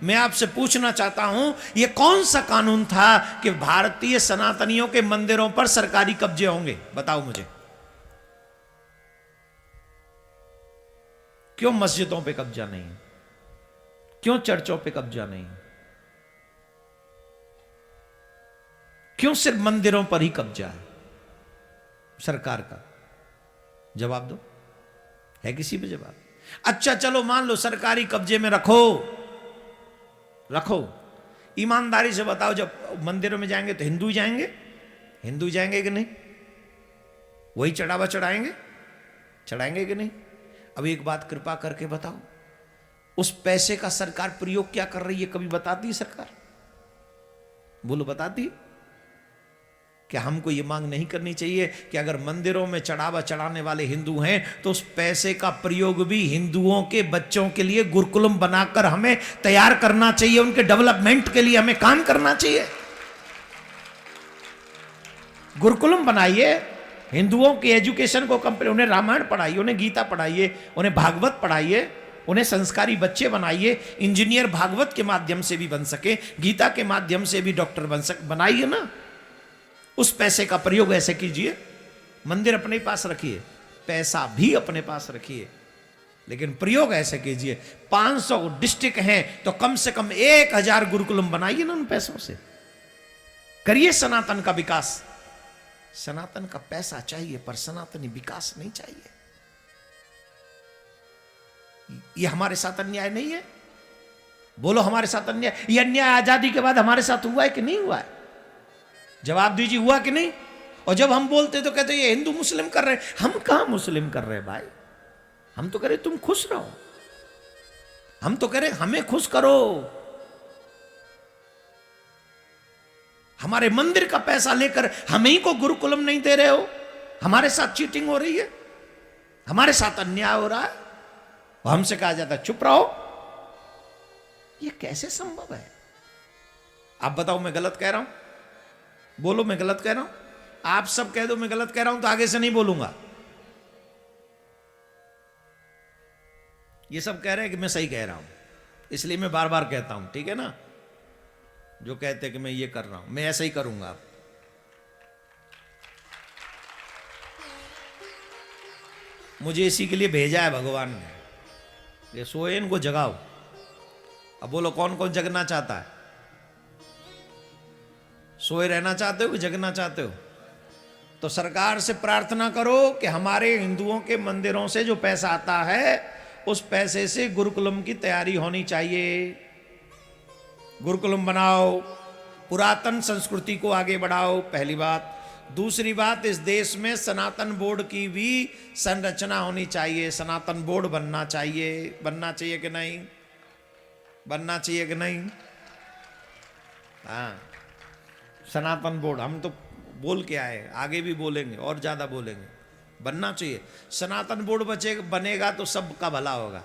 मैं आपसे पूछना चाहता हूं, यह कौन सा कानून था कि भारतीय सनातनियों के मंदिरों पर सरकारी कब्जे होंगे? बताओ मुझे। क्यों मस्जिदों पे कब्जा नहीं? क्यों चर्चों पे कब्जा नहीं? क्यों सिर्फ मंदिरों पर ही कब्जा है सरकार का? जवाब दो। है किसी पे जवाब? अच्छा चलो मान लो सरकारी कब्जे में रखो, रखो। ईमानदारी से बताओ, जब मंदिरों में जाएंगे तो हिंदू जाएंगे? हिंदू जाएंगे कि नहीं? वही चढ़ावा चढ़ाएंगे? चढ़ाएंगे कि नहीं? अब एक बात कृपा करके बताओ, उस पैसे का सरकार प्रयोग क्या कर रही है? कभी बताती है सरकार? बोलो, बताती? क्या हमको ये मांग नहीं करनी चाहिए कि अगर मंदिरों में चढ़ावा चढ़ाने वाले हिंदू हैं तो उस पैसे का प्रयोग भी हिंदुओं के बच्चों के लिए गुरुकुलम बनाकर हमें तैयार करना चाहिए, उनके डेवलपमेंट के लिए हमें काम करना चाहिए। गुरुकुलम बनाइए, हिंदुओं की एजुकेशन को कंप्लीट, उन्हें रामायण पढ़ाइए, उन्हें गीता पढ़ाइए, उन्हें भागवत पढ़ाइए, उन्हें संस्कारी बच्चे बनाइए। इंजीनियर भागवत के माध्यम से भी बन सके, गीता के माध्यम से भी डॉक्टर बन सके, बनाइए ना। उस पैसे का प्रयोग ऐसे कीजिए, मंदिर अपने पास रखिए, पैसा भी अपने पास रखिए, लेकिन प्रयोग ऐसे कीजिए। 500 डिस्ट्रिक्ट हैं तो कम से कम 1000 गुरुकुलम बनाइए ना उन पैसों से। करिए सनातन का विकास। सनातन का पैसा चाहिए पर सनातनी विकास नहीं चाहिए। ये हमारे साथ अन्याय नहीं है? बोलो, हमारे साथ अन्याय? ये अन्याय आजादी के बाद हमारे साथ हुआ है कि नहीं हुआ है? जवाब दीजिए, हुआ कि नहीं? और जब हम बोलते तो कहते ये हिंदू मुस्लिम कर रहे हैं। हम कहां मुस्लिम कर रहे हैं भाई? हम तो कह रहे तुम खुश रहो, हम तो कह रहे हमें खुश करो। हमारे मंदिर का पैसा लेकर हमें ही को गुरुकुलम नहीं दे रहे हो, हमारे साथ चीटिंग हो रही है, हमारे साथ अन्याय हो रहा है, और हमसे कहा जाता है चुप रहो। यह कैसे संभव है? आप बताओ, मैं गलत कह रहा हूं? बोलो, मैं गलत कह रहा हूं? आप सब कह दो मैं गलत कह रहा हूं तो आगे से नहीं बोलूंगा। ये सब कह रहे हैं कि मैं सही कह रहा हूं, इसलिए मैं बार बार कहता हूं, ठीक है ना? जो कहते हैं कि मैं ये कर रहा हूं, मैं ऐसा ही करूंगा। मुझे इसी के लिए भेजा है भगवान ने, ये सोए इनको जगाओ। अब बोलो, कौन कौन जगना चाहता है? सोए रहना चाहते हो कि जगना चाहते हो? तो सरकार से प्रार्थना करो कि हमारे हिंदुओं के मंदिरों से जो पैसा आता है उस पैसे से गुरुकुलम की तैयारी होनी चाहिए। गुरुकुलम बनाओ, पुरातन संस्कृति को आगे बढ़ाओ, पहली बात। दूसरी बात, इस देश में सनातन बोर्ड की भी संरचना होनी चाहिए। सनातन बोर्ड बनना चाहिए। बनना चाहिए कि नहीं? बनना चाहिए कि नहीं? हाँ, सनातन बोर्ड हम तो बोल के आए, आगे भी बोलेंगे और ज्यादा बोलेंगे। बनना चाहिए। सनातन बोर्ड बनेगा तो सबका भला होगा।